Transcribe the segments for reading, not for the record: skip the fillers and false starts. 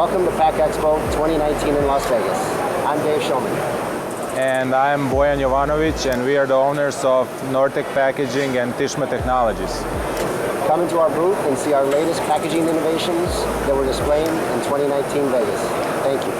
Welcome to Pack Expo 2019 in Las Vegas. I'm Dave Shulman. And I'm Bojan Jovanovic, and we are the owners of Nortech Packaging and Tishma Technologies. Come into our booth and see our latest packaging innovations that we're displaying in 2019 Vegas. Thank you.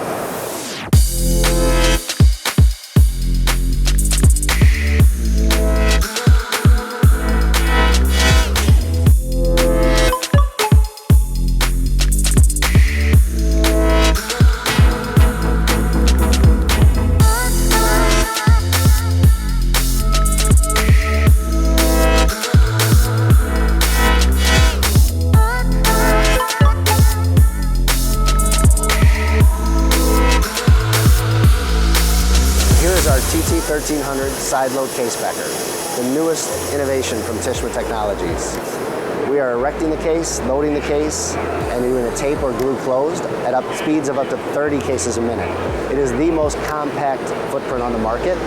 Our TT1300 side load case packer, the newest innovation from Tishma Technologies. We are erecting the case, loading the case, and doing a tape or glue closed at speeds of up to 30 cases a minute. It is the most compact footprint on the market,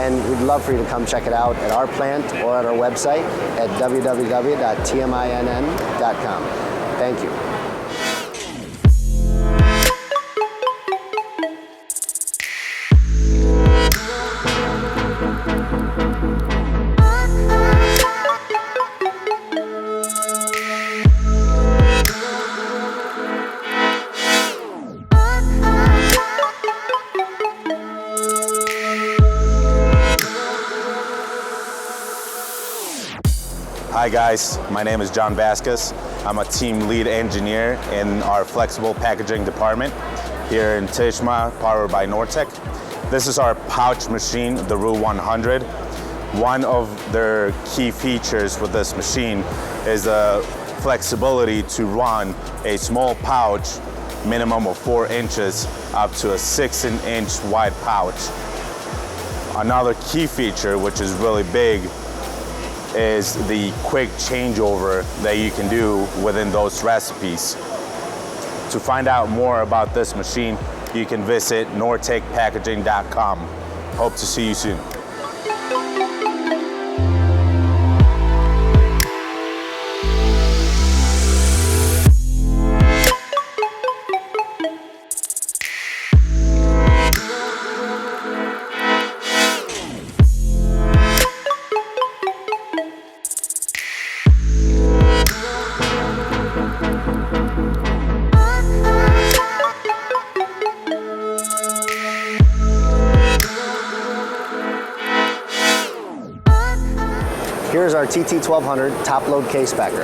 and we'd love for you to come check it out at our plant or at our website at www.tminn.com. Thank you. Hi guys, my name is John Vasquez. I'm a team lead engineer in our flexible packaging department here in Tishma, powered by Nortech. This is our pouch machine, the RU 100. One of their key features with this machine is the flexibility to run a small pouch, minimum of 4 inches, up to a 6-inch wide pouch. Another key feature, which is really big, is the quick changeover that you can do within those recipes. To find out more about this machine, you can visit nortechpackaging.com. Hope to see you soon. Here's our TT1200 top load case packer,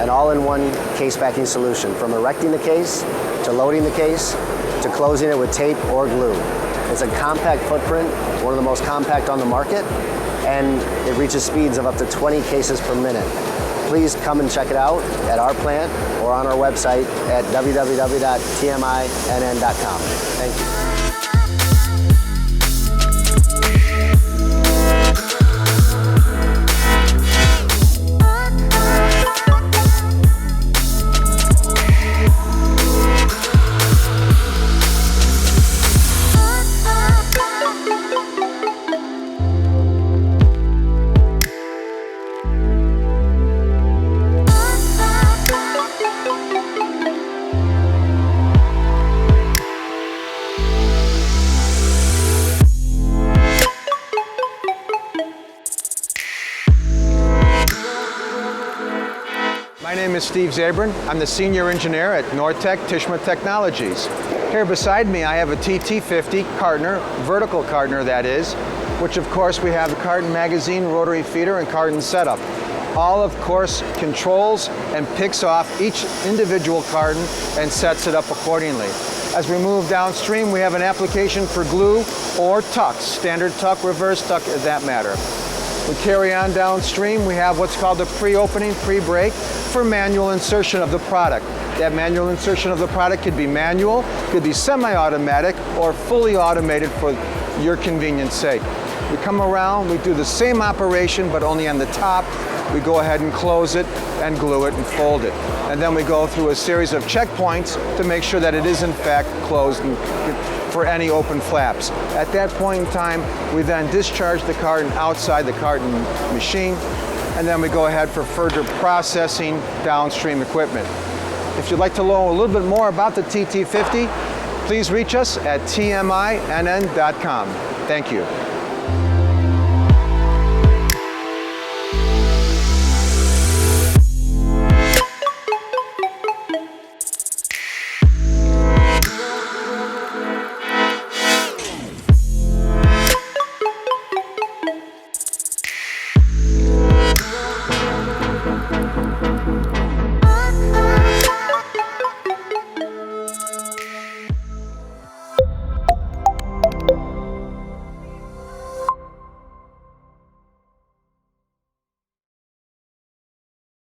an all-in-one case packing solution, from erecting the case, to loading the case, to closing it with tape or glue. It's a compact footprint, one of the most compact on the market, and it reaches speeds of up to 20 cases per minute. Please come and check it out at our plant or on our website at www.tminn.com. Thank you. My name is Steve Zabrin. I'm the senior engineer at Nortech Tishma Technologies. Here beside me I have a TT50 cartoner, vertical cartoner that is, which of course we have the carton magazine, rotary feeder, and carton setup. All of course controls and picks off each individual carton and sets it up accordingly. As we move downstream, we have an application for glue or tucks, standard tuck, reverse tuck, that matter. We carry on downstream, we have what's called the pre-opening, pre-break for manual insertion of the product. That manual insertion of the product could be manual, could be semi-automatic, or fully automated for your convenience sake. We come around, we do the same operation, but only on the top. We go ahead and close it and glue it and fold it. And then we go through a series of checkpoints to make sure that it is in fact closed and for any open flaps. At that point in time, we then discharge the carton outside the carton machine, and then we go ahead for further processing downstream equipment. If you'd like to know a little bit more about the TT50, please reach us at tminn.com. Thank you.